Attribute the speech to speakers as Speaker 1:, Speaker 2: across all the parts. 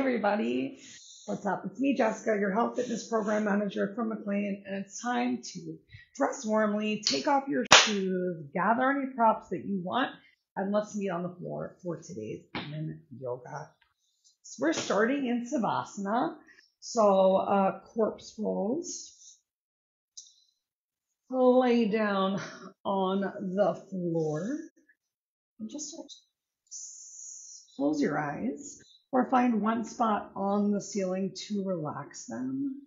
Speaker 1: everybody. What's up? It's me, Jessica, your health fitness program manager from McLean, and it's time to dress warmly, take off your shoes, gather any props that you want, and let's meet on the floor for today's Yin Yoga. So we're starting in Savasana. So corpse rolls. Lay down on the floor and just close your eyes or find one spot on the ceiling to relax them.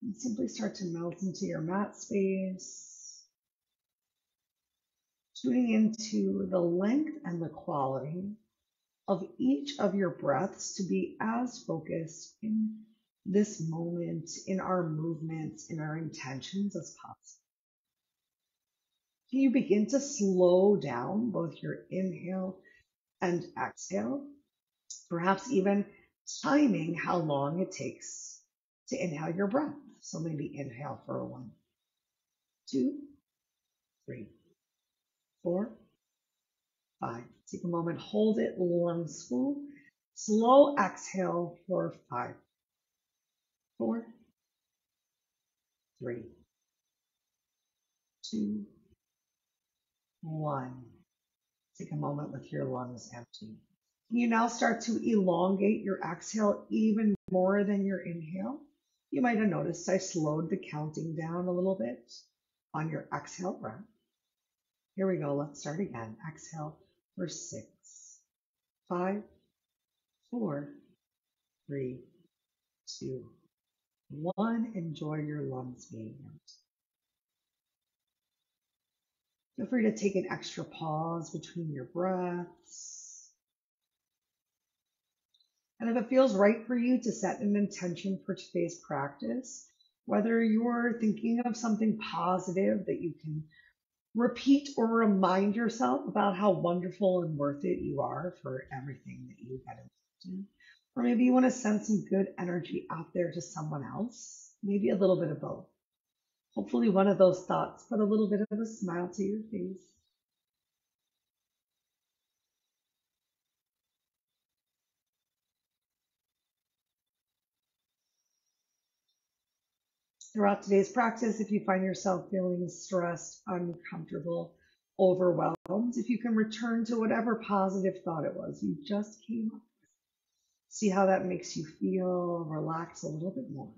Speaker 1: And simply start to melt into your mat space, tuning into the length and the quality of each of your breaths to be as focused in this moment, in our movements, in our intentions as possible. Can you begin to slow down both your inhale and exhale, perhaps even timing how long it takes to inhale your breath. So maybe inhale for 1, 2, 3, 4, 5. Take a moment, hold it, lungs full. Slow exhale for 5, 4, 3, 2, 1. Take a moment with your lungs empty. You now start to elongate your exhale even more than your inhale. You might have noticed I slowed the counting down a little bit on your exhale breath. Here we go. Let's start again. Exhale for 6, 5, 4, 3, 2, 1. Enjoy your lungs being empty. Feel free to take an extra pause between your breaths. And if it feels right for you to set an intention for today's practice, whether you're thinking of something positive that you can repeat or remind yourself about how wonderful and worth it you are for everything that you get involved in, or maybe you want to send some good energy out there to someone else, maybe a little bit of both. Hopefully one of those thoughts put a little bit of a smile to your face. Throughout today's practice, if you find yourself feeling stressed, uncomfortable, overwhelmed, if you can return to whatever positive thought it was you just came up with, see how that makes you feel, relax a little bit more.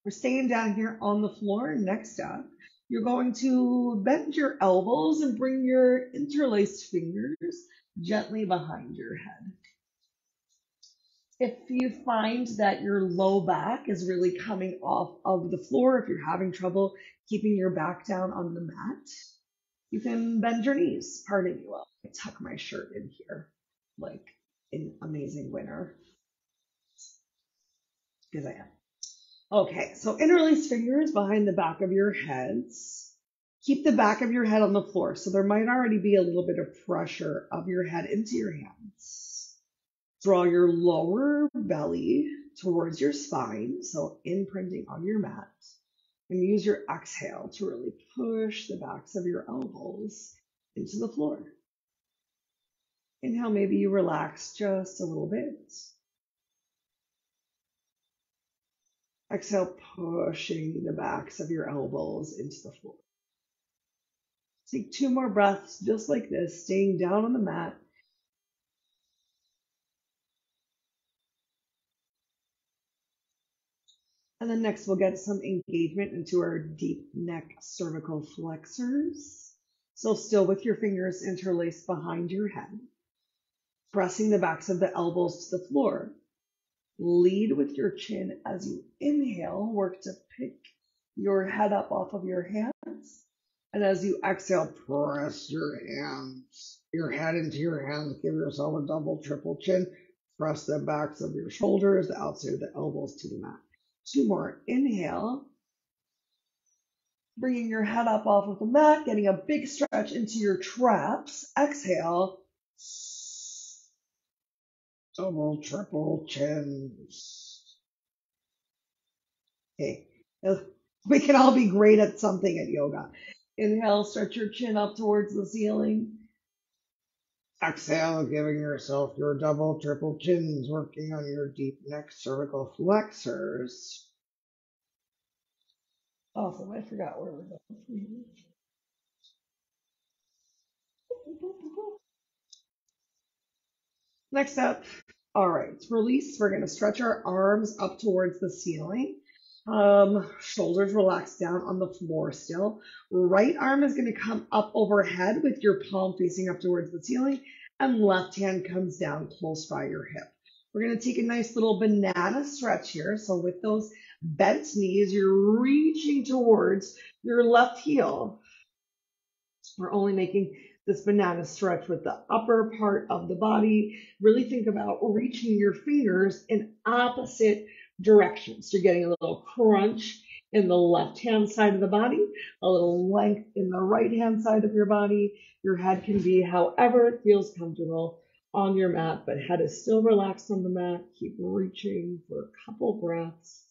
Speaker 1: We're staying down here on the floor. Next up, you're going to bend your elbows and bring your interlaced fingers gently behind your head. If you find that your low back is really coming off of the floor, if you're having trouble keeping your back down on the mat, you can bend your knees. Pardon me while I tuck my shirt in here like an amazing winner, because I am. Okay, so interlace fingers behind the back of your heads. Keep the back of your head on the floor, so there might already be a little bit of pressure of your head into your hands. Draw your lower belly towards your spine, so imprinting on your mat. And use your exhale to really push the backs of your elbows into the floor. Inhale, maybe you relax just a little bit. Exhale, pushing the backs of your elbows into the floor. Take 2 more breaths just like this, staying down on the mat. And then next we'll get some engagement into our deep neck cervical flexors. So still with your fingers interlaced behind your head, pressing the backs of the elbows to the floor. Lead with your chin as you inhale, work to pick your head up off of your hands. And as you exhale, press your head into your hands, give yourself a double, triple chin. Press the backs of your shoulders, the outside of the elbows to the mat. 2 more. Inhale, bringing your head up off of the mat, getting a big stretch into your traps. Exhale, double, triple chins. Okay, we can all be great at something at yoga. Inhale, stretch your chin up towards the ceiling. Exhale, giving yourself your double, triple chins, working on your deep neck cervical flexors. Awesome, I forgot where we're going. Next up, all right, release. We're going to stretch our arms up towards the ceiling. Shoulders relaxed down on the floor still. Right arm is going to come up overhead with your palm facing up towards the ceiling, and left hand comes down close by your hip. We're going to take a nice little banana stretch here. So with those bent knees, you're reaching towards your left heel. We're only making this banana stretch with the upper part of the body. Really think about reaching your fingers in opposite directions. You're getting a little crunch in the left-hand side of the body, a little length in the right-hand side of your body. Your head can be however it feels comfortable on your mat, but head is still relaxed on the mat. Keep reaching for a couple breaths.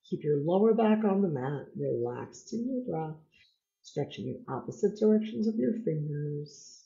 Speaker 1: Keep your lower back on the mat, relaxed in your breath, stretching in opposite directions of your fingers.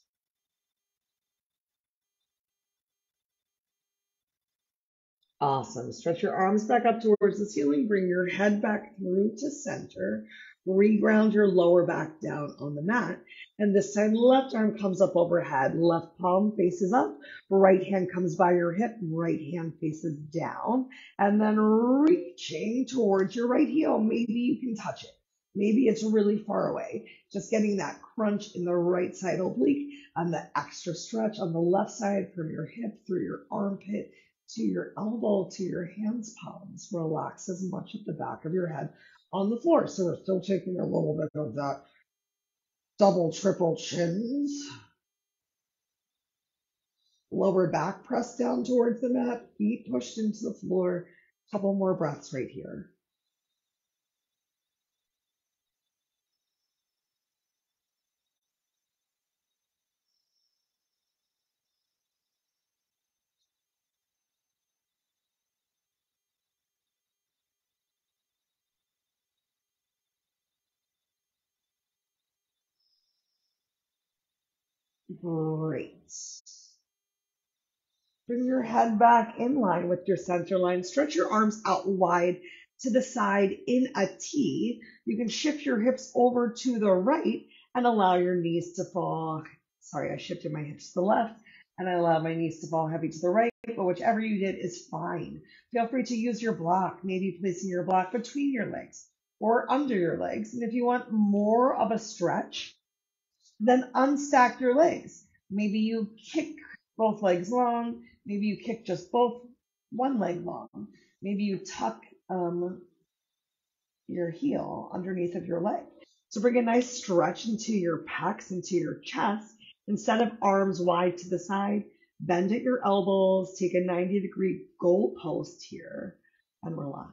Speaker 1: Awesome. Stretch your arms back up towards the ceiling. Bring your head back through to center. Reground your lower back down on the mat. And this time, left arm comes up overhead. Left palm faces up. Right hand comes by your hip. Right hand faces down. And then reaching towards your right heel. Maybe you can touch it. Maybe it's really far away. Just getting that crunch in the right side oblique and the extra stretch on the left side from your hip through your armpit to your elbow, to your hands palms. Relax as much at the back of your head on the floor. So we're still taking a little bit of that double, triple chins. Lower back pressed down towards the mat, feet pushed into the floor. Couple more breaths right here. Great. Bring your head back in line with your center line. Stretch your arms out wide to the side in a T. You can shift your hips over to the right and allow your knees to fall. Sorry, I shifted my hips to the left and I allow my knees to fall heavy to the right, but whichever you did is fine. Feel free to use your block, maybe placing your block between your legs or under your legs. And if you want more of a stretch, then unstack your legs. Maybe you kick both legs long. Maybe you kick just one leg long. Maybe you tuck your heel underneath of your leg. So bring a nice stretch into your pecs, into your chest. Instead of arms wide to the side, bend at your elbows, take a 90-degree goalpost here, and relax.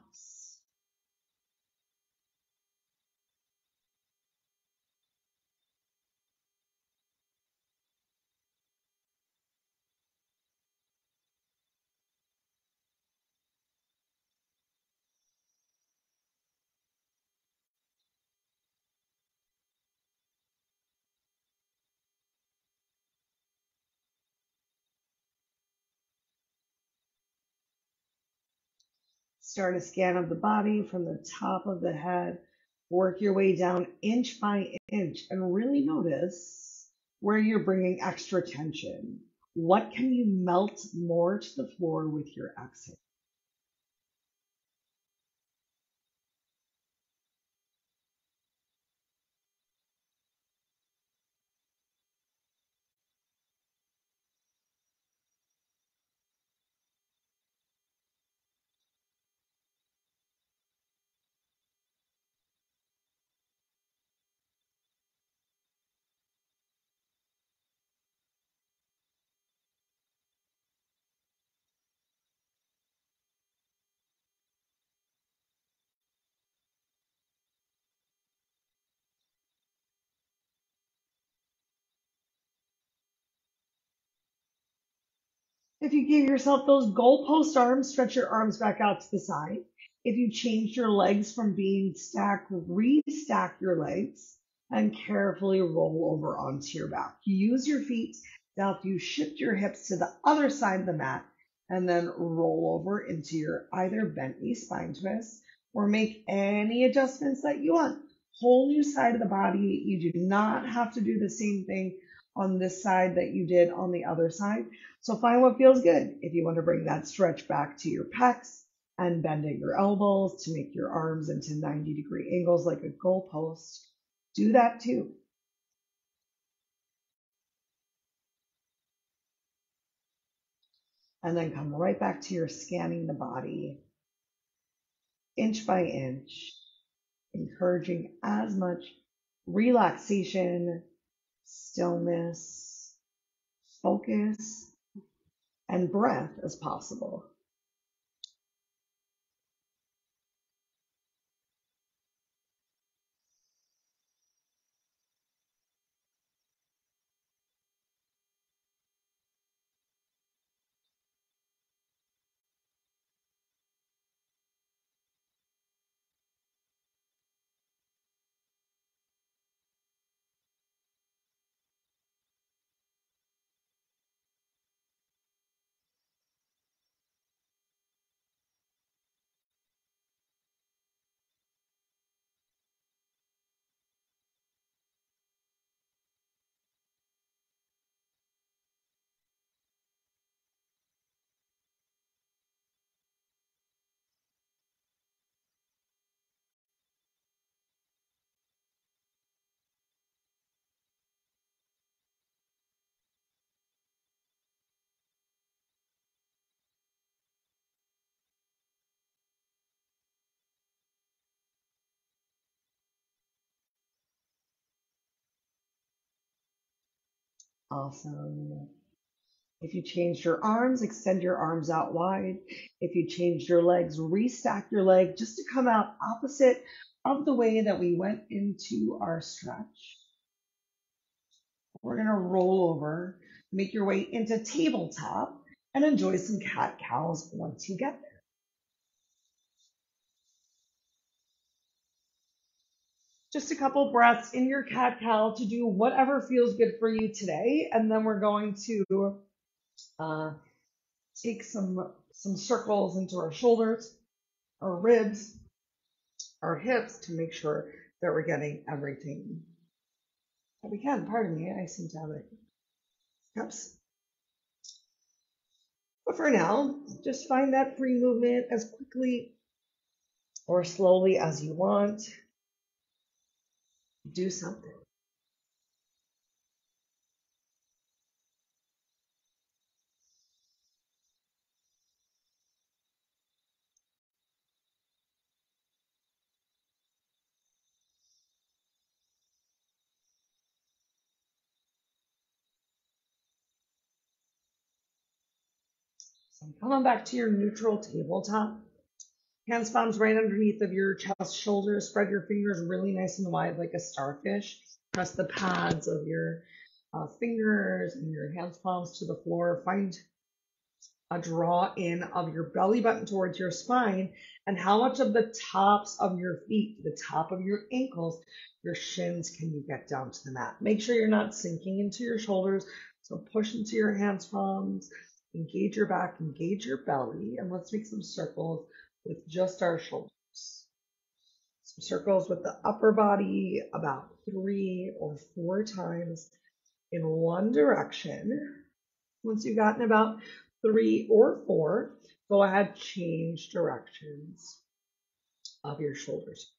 Speaker 1: Start a scan of the body from the top of the head. Work your way down inch by inch and really notice where you're bringing extra tension. What can you melt more to the floor with your exhale? If you give yourself those goalpost arms, stretch your arms back out to the side. If you changed your legs from being stacked, restack your legs and carefully roll over onto your back. Use your feet to help you shift your hips to the other side of the mat and then roll over into your either bent knee spine twist or make any adjustments that you want. Whole new side of the body. You do not have to do the same thing on this side that you did on the other side. So find what feels good. If you want to bring that stretch back to your pecs and bending your elbows to make your arms into 90-degree angles like a goalpost, do that too. And then come right back to your scanning the body inch by inch, encouraging as much relaxation, stillness, focus, and breath as possible. Awesome. If you changed your arms, extend your arms out wide. If you changed your legs, restack your leg just to come out opposite of the way that we went into our stretch. We're going to roll over, make your way into tabletop, and enjoy some cat cows once you get there. Just a couple breaths in your cat cow to do whatever feels good for you today, and then we're going to take some circles into our shoulders, our ribs, our hips to make sure that we're getting everything that we can. Pardon me, I seem to have it. Oops. But for now, just find that free movement as quickly or slowly as you want. Do something. So come on back to your neutral tabletop. Hands, palms right underneath of your chest, shoulders. Spread your fingers really nice and wide like a starfish. Press the pads of your fingers and your hands, palms to the floor. Find a draw in of your belly button towards your spine and how much of the tops of your feet, the top of your ankles, your shins can you get down to the mat. Make sure you're not sinking into your shoulders. So push into your hands, palms, engage your back, engage your belly, and let's make some circles with just our shoulders. Some circles with the upper body about 3 or 4 times in one direction. Once you've gotten about 3 or 4, go ahead, change directions of your shoulders.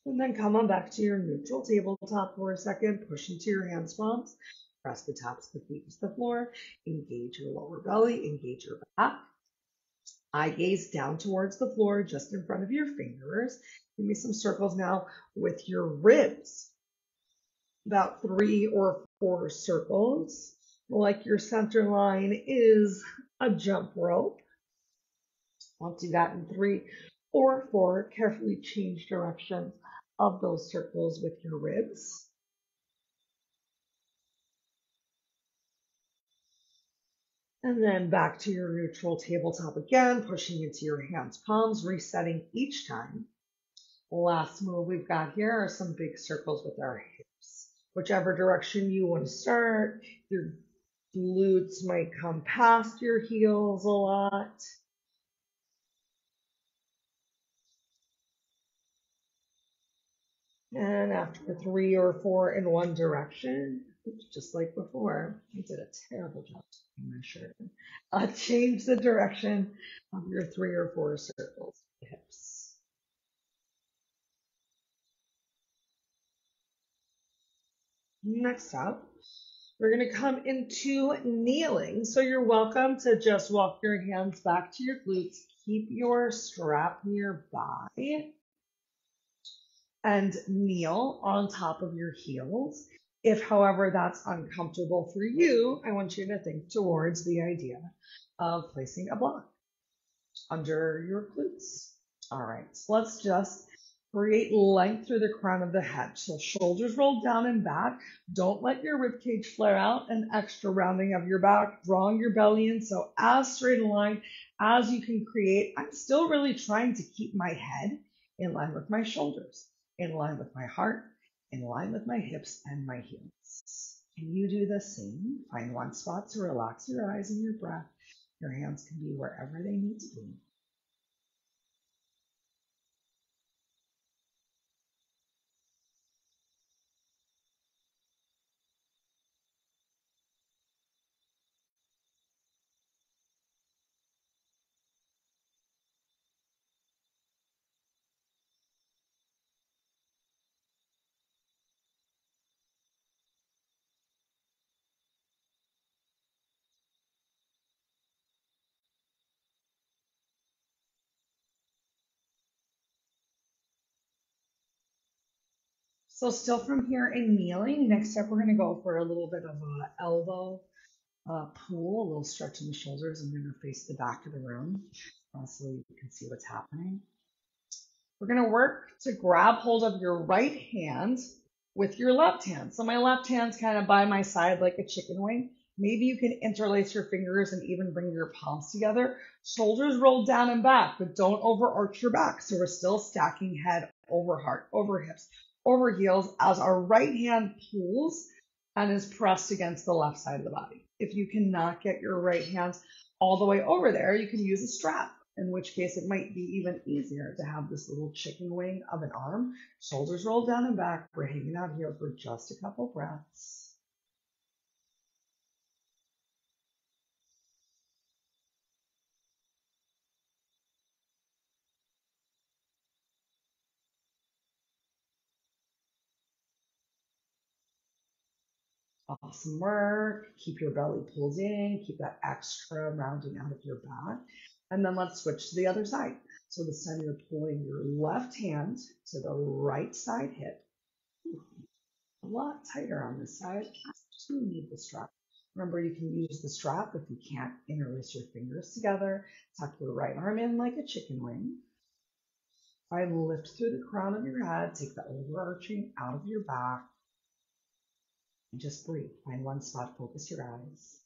Speaker 1: And then come on back to your neutral tabletop for a second. Push into your hands, palms. Press the tops of the feet to the floor. Engage your lower belly. Engage your back. Eye gaze down towards the floor just in front of your fingers. Give me some circles now with your ribs. About 3 or 4 circles. Like your center line is a jump rope. Once you've gotten 3 or 4, carefully change directions of those circles with your ribs. And then back to your neutral tabletop again, pushing into your hands, palms, resetting each time. Last move we've got here are some big circles with our hips. Whichever direction you want to start, your glutes might come past your heels a lot. And after 3 or 4 in one direction, just like before, I did a terrible job in my shirt. Change the direction of your 3 or 4 circles, hips. Next up, we're going to come into kneeling. So you're welcome to just walk your hands back to your glutes. Keep your strap nearby and kneel on top of your heels. If, however, that's uncomfortable for you, I want you to think towards the idea of placing a block under your glutes. All right, so let's just create length through the crown of the head. So shoulders rolled down and back. Don't let your rib cage flare out. An extra rounding of your back, drawing your belly in. So as straight a line as you can create. I'm still really trying to keep my head in line with my shoulders, in line with my heart, in line with my hips and my heels. Can you do the same? Find one spot to relax your eyes and your breath. Your hands can be wherever they need to be. So still from here in kneeling, next up we're going to go for a little bit of an elbow pull, a little stretch in the shoulders. I'm going to face the back of the room so you can see what's happening. We're going to work to grab hold of your right hand with your left hand. So my left hand's kind of by my side like a chicken wing. Maybe you can interlace your fingers and even bring your palms together. Shoulders rolled down and back, but don't overarch your back. So we're still stacking head over heart, over hips, over heels as our right hand pulls and is pressed against the left side of the body. If you cannot get your right hand all the way over there, you can use a strap, in which case it might be even easier to have this little chicken wing of an arm. Shoulders rolled down and back. We're hanging out here for just a couple breaths. Awesome work. Keep your belly pulled in. Keep that extra rounding out of your back. And then let's switch to the other side. So this time you're pulling your left hand to the right side hip. A lot tighter on this side. You need the strap. Remember, you can use the strap if you can't interlace your fingers together. Tuck your right arm in like a chicken wing. Try and lift through the crown of your head. Take the overarching out of your back. And just breathe. Find one spot. Focus your eyes.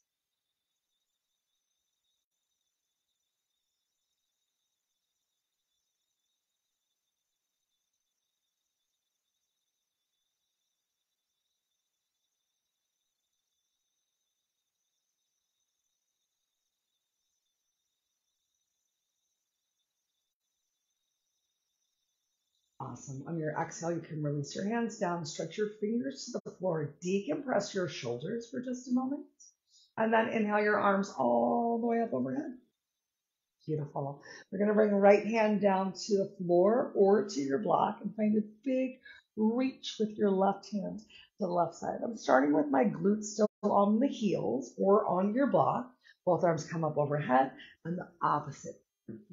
Speaker 1: Awesome. On your exhale, you can release your hands down, stretch your fingers to the floor, decompress your shoulders for just a moment, and then inhale your arms all the way up overhead. Beautiful. We're going to bring right hand down to the floor or to your block and find a big reach with your left hand to the left side. I'm starting with my glutes still on the heels or on your block. Both arms come up overhead and the opposite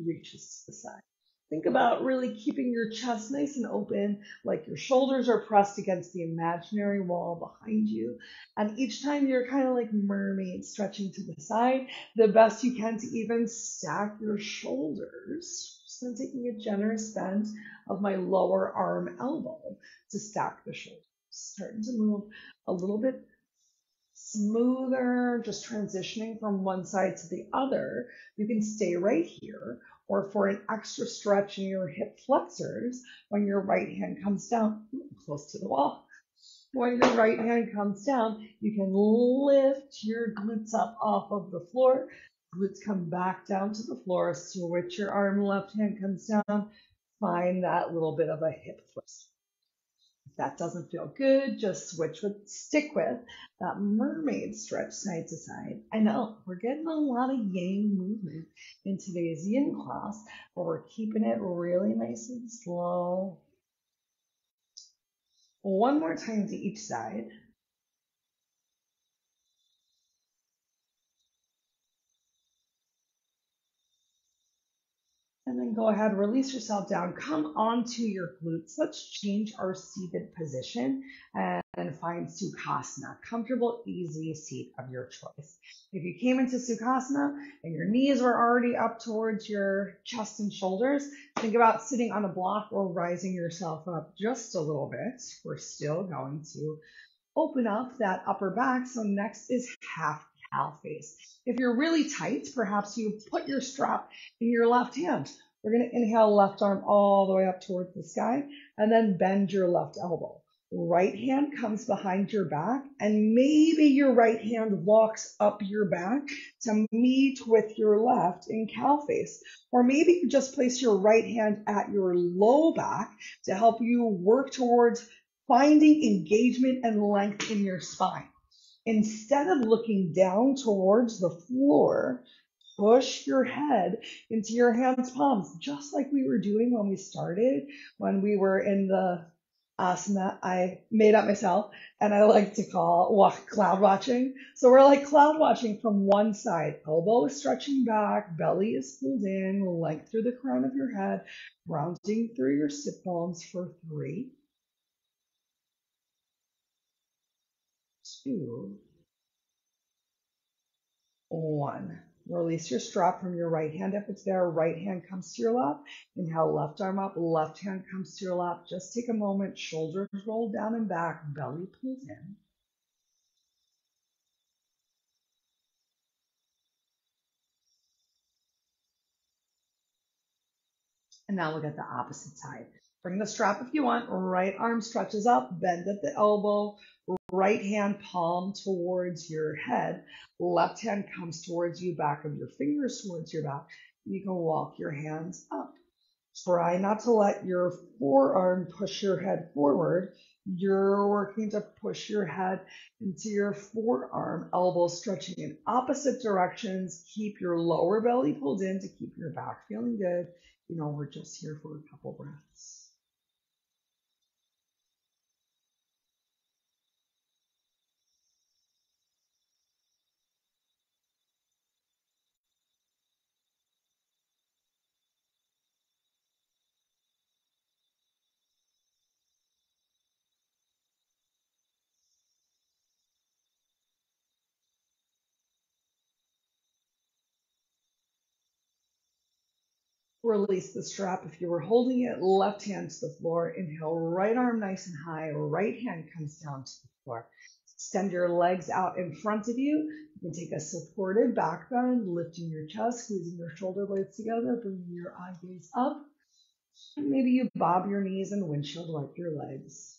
Speaker 1: reaches to the side. Think about really keeping your chest nice and open, like your shoulders are pressed against the imaginary wall behind you. And each time you're kind of like mermaid stretching to the side, the best you can to even stack your shoulders. So I'm taking a generous bend of my lower arm elbow to stack the shoulders. Starting to move a little bit smoother, just transitioning from one side to the other, you can stay right here. Or for an extra stretch in your hip flexors, when your right hand comes down, close to the wall, when your right hand comes down, you can lift your glutes up off of the floor. Glutes come back down to the floor. Switch your arm, left hand comes down. Find that little bit of a hip thrust. If that doesn't feel good, just stick with that mermaid stretch side to side. I know we're getting a lot of yang movement in today's yin class, but we're keeping it really nice and slow. One more time to each side. And then go ahead, release yourself down, come onto your glutes. Let's change our seated position and find Sukhasana, comfortable, easy seat of your choice. If you came into Sukhasana and your knees were already up towards your chest and shoulders, think about sitting on a block or rising yourself up just a little bit. We're still going to open up that upper back. So next is half cow face. If you're really tight, perhaps you put your strap in your left hand. We're going to inhale left arm all the way up towards the sky and then bend your left elbow. Right hand comes behind your back and maybe your right hand walks up your back to meet with your left in cow face. Or maybe you just place your right hand at your low back to help you work towards finding engagement and length in your spine. Instead of looking down towards the floor, push your head into your hands' palms, just like we were doing when we started, when we were in the asana I made up myself and I like to call cloud watching. So we're like cloud watching from one side. Elbow is stretching back, belly is pulled in, length through the crown of your head, rounding through your sit bones for 3, 2, 1. Release your strap from your right hand if it's there. Right hand comes to your lap. Inhale, left arm up. Left hand comes to your lap. Just take a moment. Shoulders roll down and back. Belly pulls in. And now look at the opposite side. Bring the strap if you want. Right arm stretches up. Bend at the elbow. Right hand palm towards your head. Left hand comes towards you, back of your fingers towards your back. You can walk your hands up. Try not to let your forearm push your head forward. You're working to push your head into your forearm, elbows stretching in opposite directions. Keep your lower belly pulled in to keep your back feeling good. You know, we're just here for a couple breaths. Release the strap if you were holding it. Left hand to the floor. Inhale, right arm nice and high. Right hand comes down to the floor. Extend your legs out in front of you. You can take a supported back bend, lifting your chest, squeezing your shoulder blades together, bringing your eye gaze up. And maybe you bob your knees and windshield wipe your legs.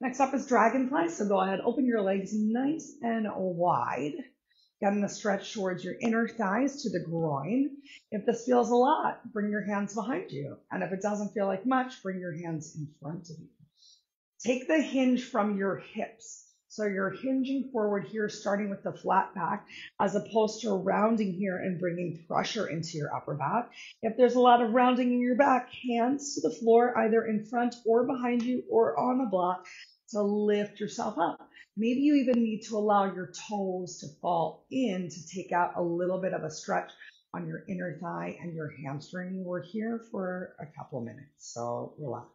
Speaker 1: Next up is dragonfly. So go ahead, open your legs nice and wide. Getting a stretch towards your inner thighs to the groin. If this feels a lot, bring your hands behind you. And if it doesn't feel like much, bring your hands in front of you. Take the hinge from your hips. So you're hinging forward here, starting with the flat back, as opposed to rounding here and bringing pressure into your upper back. If there's a lot of rounding in your back, hands to the floor, either in front or behind you or on the block to lift yourself up. Maybe you even need to allow your toes to fall in to take out a little bit of a stretch on your inner thigh and your hamstring. We're here for a couple minutes, so relax.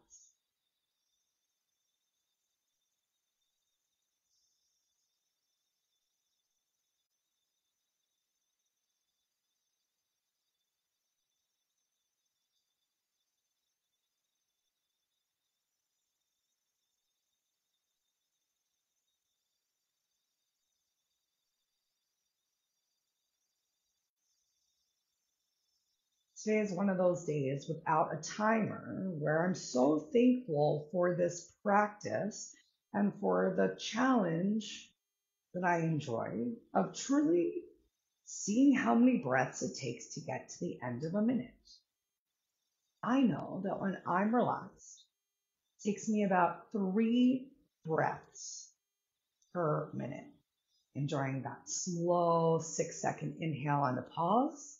Speaker 1: Today is one of those days without a timer where I'm so thankful for this practice and for the challenge that I enjoy of truly seeing how many breaths it takes to get to the end of a minute. I know that when I'm relaxed, it takes me about 3 breaths per minute, enjoying that slow 6-second inhale on the pause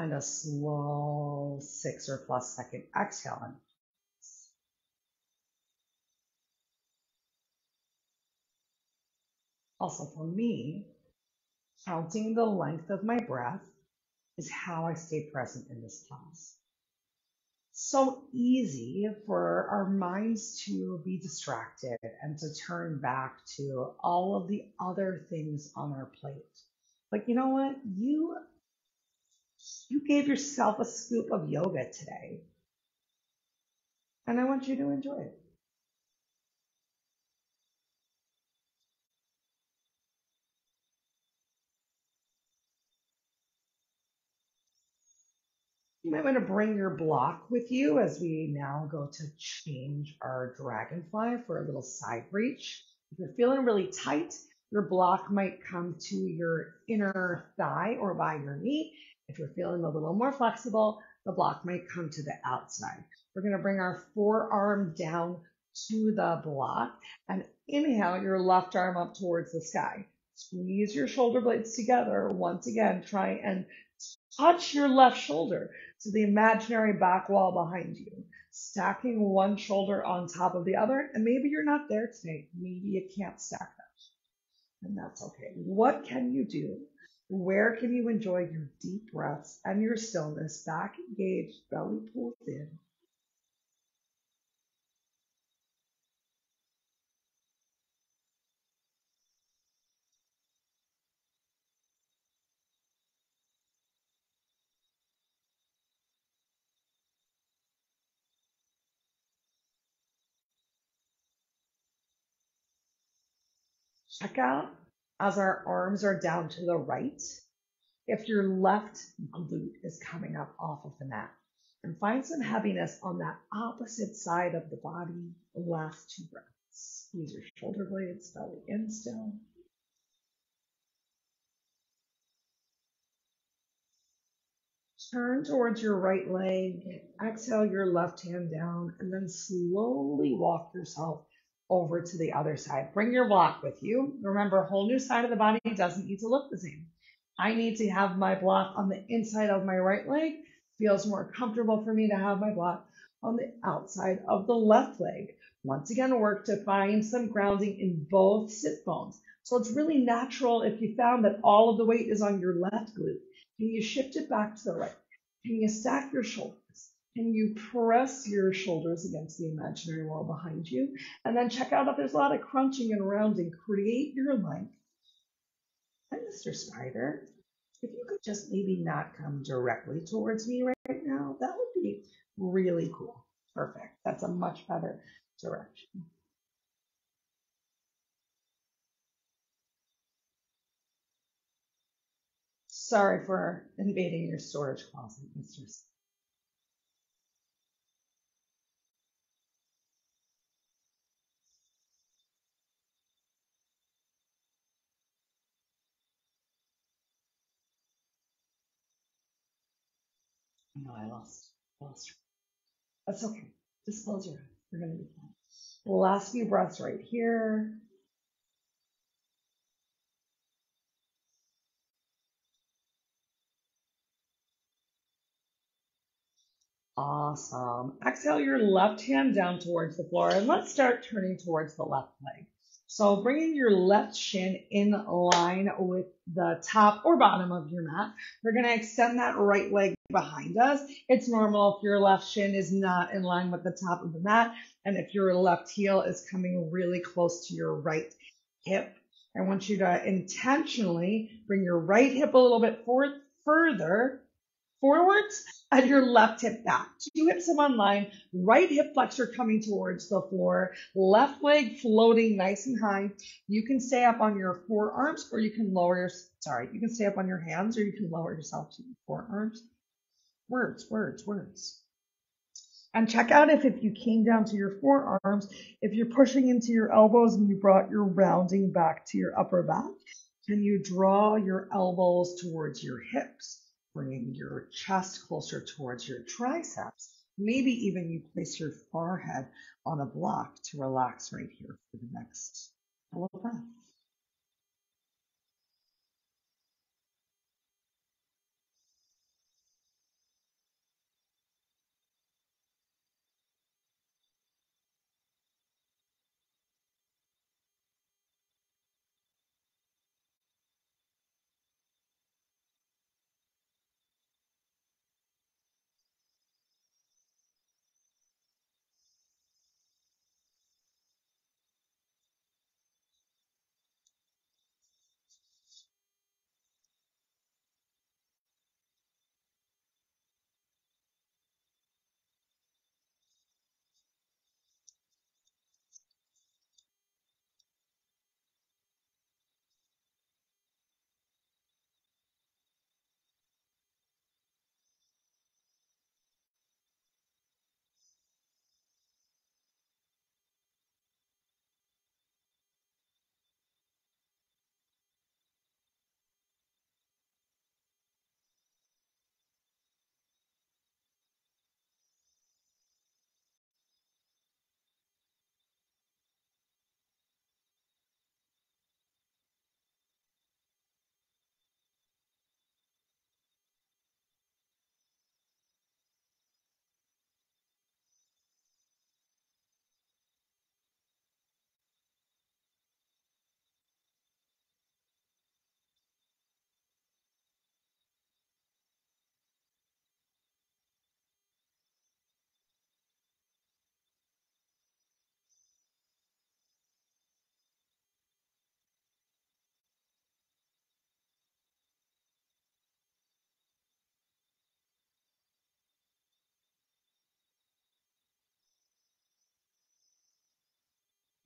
Speaker 1: and a slow 6 or plus second exhale on the pause. Also for me, counting the length of my breath is how I stay present in this class. So easy for our minds to be distracted and to turn back to all of the other things on our plate. Like, you know what? You gave yourself a scoop of yoga today, and I want you to enjoy it. You might want to bring your block with you as we now go to change our dragonfly for a little side reach. If you're feeling really tight, your block might come to your inner thigh or by your knee. If you're feeling a little more flexible, the block might come to the outside. We're going to bring our forearm down to the block and inhale your left arm up towards the sky. Squeeze your shoulder blades together. Once again, try and touch your left shoulder to the imaginary back wall behind you, stacking one shoulder on top of the other. And maybe you're not there today. Maybe you can't stack that. And that's okay. What can you do? Where can you enjoy your deep breaths and your stillness? Back engaged, belly pulled in. Check out as our arms are down to the right, if your left glute is coming up off of the mat. And find some heaviness on that opposite side of the body. Last 2 breaths. Squeeze your shoulder blades, belly in still. Turn towards your right leg. Exhale your left hand down and then slowly walk yourself over to the other side. Bring your block with you. Remember, whole new side of the body doesn't need to look the same. I need to have my block on the inside of my right leg. Feels more comfortable for me to have my block on the outside of the left leg. Once again, work to find some grounding in both sit bones. So it's really natural if you found that all of the weight is on your left glute. Can you shift it back to the right? Can you stack your shoulders? Can you press your shoulders against the imaginary wall behind you? And then check out if there's a lot of crunching and rounding. Create your length. And Mr. Spider, if you could just maybe not come directly towards me right now, that would be really cool. Perfect. That's a much better direction. Sorry for invading your storage closet, Mr. No, I lost. That's okay. Just close your eyes. We're going to be fine. The last few breaths right here. Awesome. Exhale your left hand down towards the floor and let's start turning towards the left leg. So bringing your left shin in line with the top or bottom of your mat. We're going to extend that right leg behind us. It's normal if your left shin is not in line with the top of the mat and if your left heel is coming really close to your right hip. I want you to intentionally bring your right hip a little bit further forwards and your left hip back. 2 hips in one line, right hip flexor coming towards the floor, left leg floating nice and high. You can stay up on your forearms or you can you can stay up on your hands or you can lower yourself to your forearms. Words, words, words. And check out if you came down to your forearms, if you're pushing into your elbows and you brought your rounding back to your upper back, can you draw your elbows towards your hips, bringing your chest closer towards your triceps? Maybe even you place your forehead on a block to relax right here for the next couple of breaths.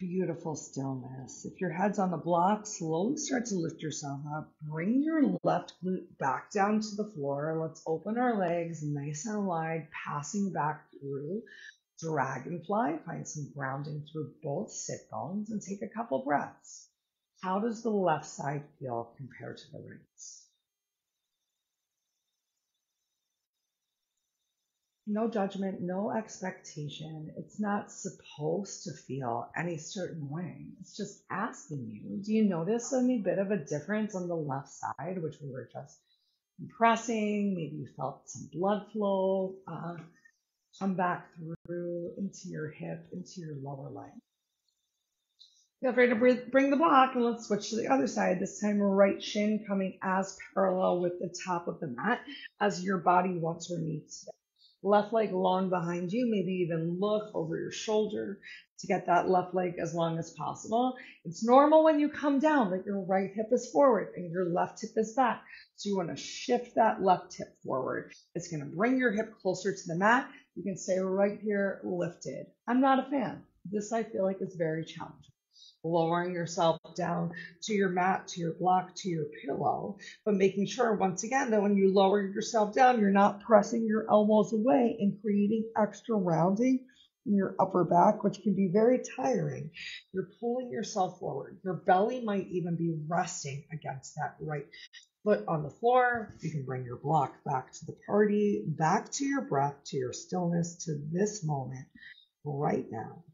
Speaker 1: Beautiful stillness. If your head's on the block, slowly start to lift yourself up. Bring your left glute back down to the floor. Let's open our legs nice and wide, passing back through. Dragonfly. Find some grounding through both sit bones and take a couple breaths. How does the left side feel compared to the right? No judgment, no expectation. It's not supposed to feel any certain way. It's just asking you, do you notice any bit of a difference on the left side, which we were just compressing? Maybe you felt some blood flow come back through into your hip, into your lower leg. Feel free to bring the block and let's switch to the other side. This time, right shin coming as parallel with the top of the mat as your body wants or needs to. Left leg long behind you, maybe even look over your shoulder to get that left leg as long as possible. It's normal when you come down that your right hip is forward and your left hip is back. So you want to shift that left hip forward. It's going to bring your hip closer to the mat. You can stay right here lifted. I'm not a fan. This I feel like is very challenging. Lowering yourself down to your mat, to your block, to your pillow, but making sure once again that when you lower yourself down, you're not pressing your elbows away and creating extra rounding in your upper back, which can be very tiring. You're pulling yourself forward. Your belly might even be resting against that right foot on the floor. You can bring your block back to the party, back to your breath, to your stillness, to this moment right now.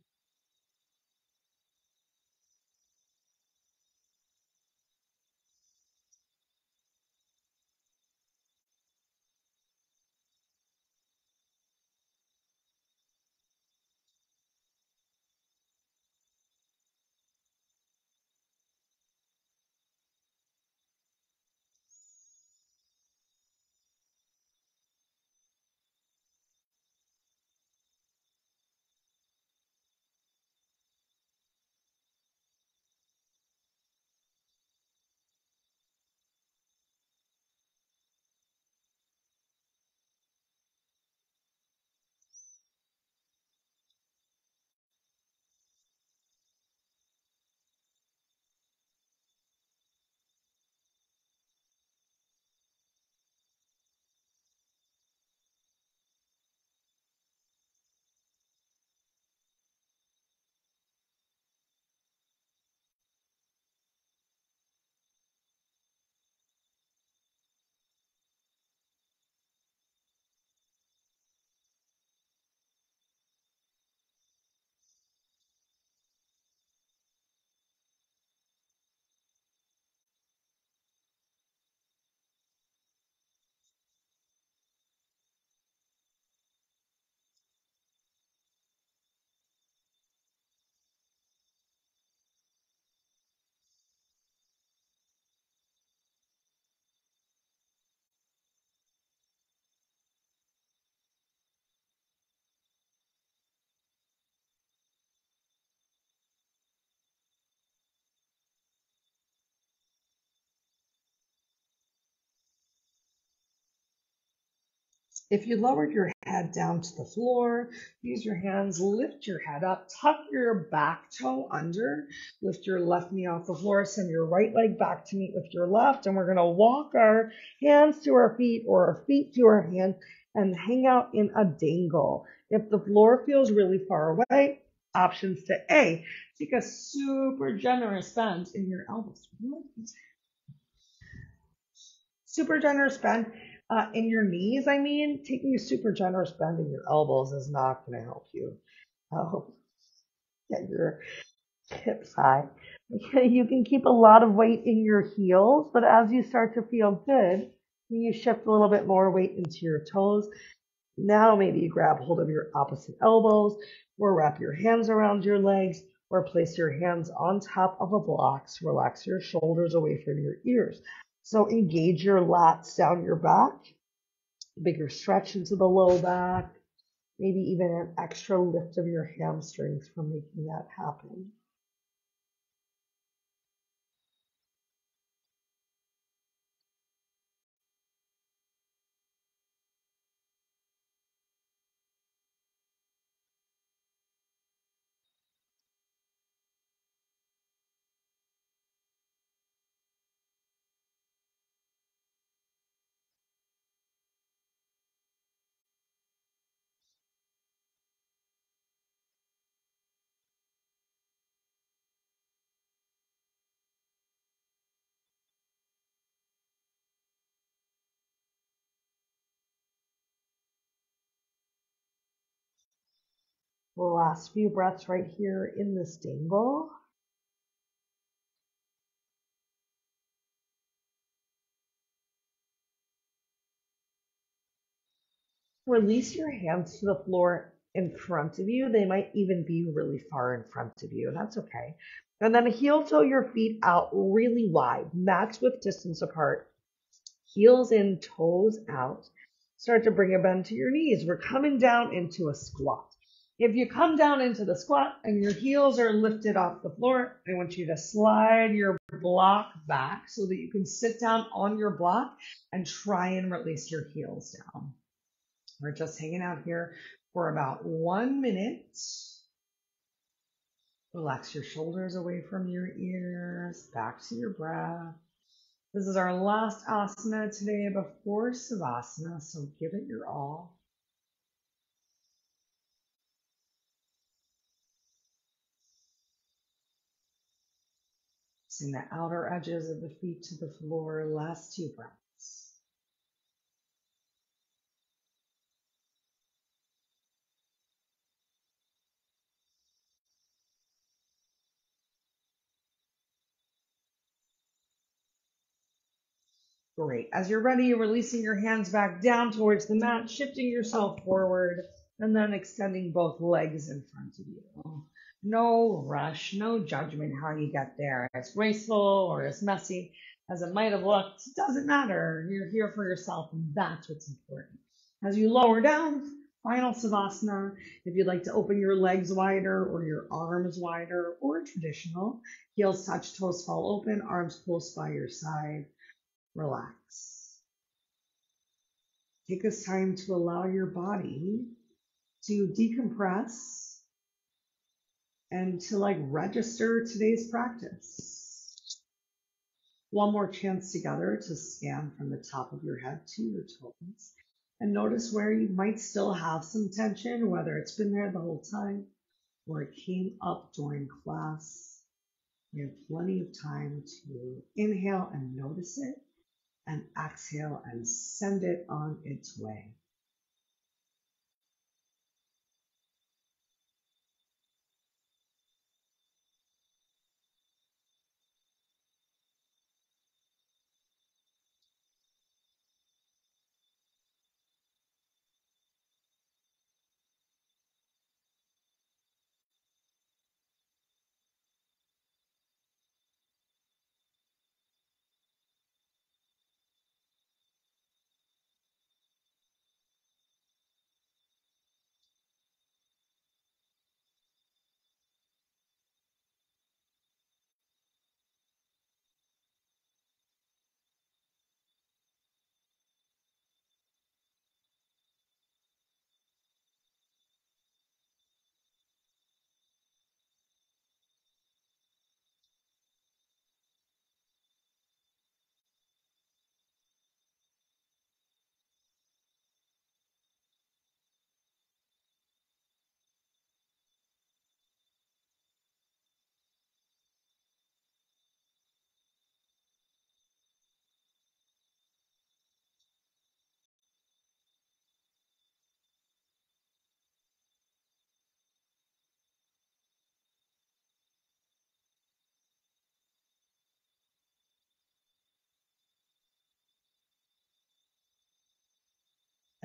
Speaker 1: If you lowered your head down to the floor, use your hands, lift your head up, tuck your back toe under, lift your left knee off the floor, send your right leg back to meet with your left, and we're going to walk our hands to our feet or our feet to our hands and hang out in a dangle. If the floor feels really far away, options to A, take a super generous bend in your elbows. Super generous bend in your knees. I mean, taking a super generous bend in your elbows is not going to help you get your hips high. You can keep a lot of weight in your heels, but as you start to feel good, you shift a little bit more weight into your toes. Now maybe you grab hold of your opposite elbows, or wrap your hands around your legs, or place your hands on top of a block. So relax your shoulders away from your ears. So engage your lats down your back, bigger stretch into the low back, maybe even an extra lift of your hamstrings from making that happen. The last few breaths right here in this dangle. Release your hands to the floor in front of you. They might even be really far in front of you. That's okay. And then heel toe your feet out really wide, max width distance apart. Heels in, toes out. Start to bring a bend to your knees. We're coming down into a squat. If you come down into the squat and your heels are lifted off the floor, I want you to slide your block back so that you can sit down on your block and try and release your heels down. We're just hanging out here for about 1 minute. Relax your shoulders away from your ears, back to your breath. This is our last asana today before Savasana, so give it your all. Sing the outer edges of the feet to the floor, last 2 breaths. Great. As you're ready, you're releasing your hands back down towards the mat, shifting yourself forward, and then extending both legs in front of you. No rush, no judgment how you get there. As graceful or as messy as it might have looked, it doesn't matter. You're here for yourself, and that's what's important. As you lower down, final Savasana. If you'd like to open your legs wider or your arms wider, or traditional, heels touch, toes fall open, arms close by your side. Relax. Take this time to allow your body to decompress and to register today's practice. One more chance together to scan from the top of your head to your toes and notice where you might still have some tension, whether it's been there the whole time or it came up during class. You have plenty of time to inhale and notice it, and exhale and send it on its way.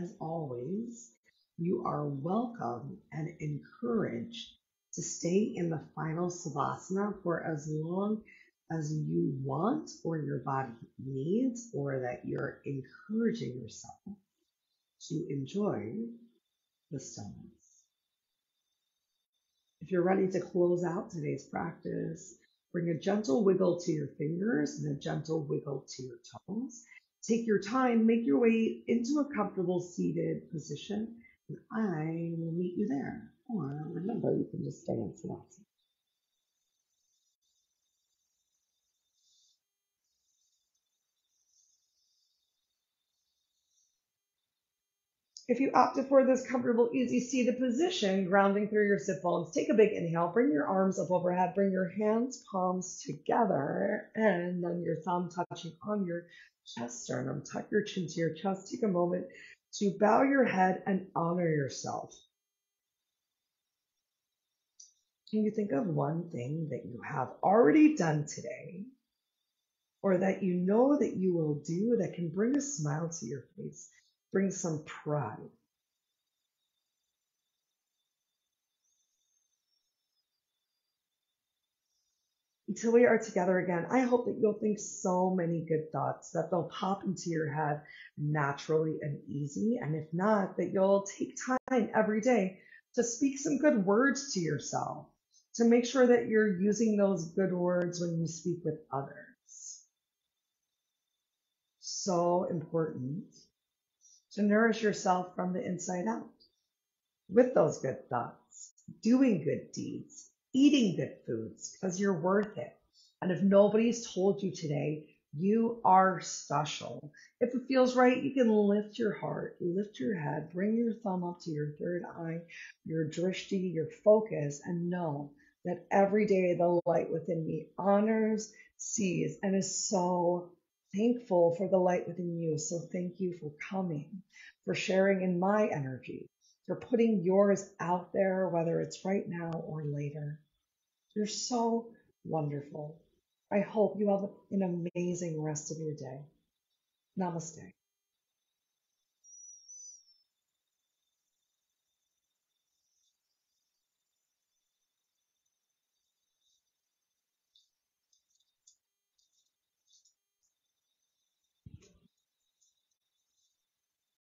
Speaker 1: as always, you are welcome and encouraged to stay in the final Savasana for as long as you want or your body needs, or that you're encouraging yourself to enjoy the stillness. If you're ready to close out today's practice, bring a gentle wiggle to your fingers and a gentle wiggle to your toes. Take your time, make your way into a comfortable seated position, and I will meet you there. Or remember, you can just stay in Savasana. If you opted for this comfortable, easy seated position, grounding through your sit bones, take a big inhale, bring your arms up overhead, bring your hands, palms together, and then your thumb touching on your chest sternum. Tuck your chin to your chest. Take a moment to bow your head and honor yourself. Can you think of one thing that you have already done today, or that you know that you will do, that can bring a smile to your face, bring some pride? Until we are together again, I hope that you'll think so many good thoughts, that they'll pop into your head naturally and easy. And if not, that you'll take time every day to speak some good words to yourself, to make sure that you're using those good words when you speak with others. So important to nourish yourself from the inside out with those good thoughts, doing good deeds, eating good foods, because you're worth it. And if nobody's told you today, you are special. If it feels right, you can lift your heart, lift your head, bring your thumb up to your third eye, your drishti, your focus, and know that every day the light within me honors, sees, and is so thankful for the light within you. So thank you for coming, for sharing in my energy, for putting yours out there, whether it's right now or later. You're so wonderful. I hope you have an amazing rest of your day. Namaste.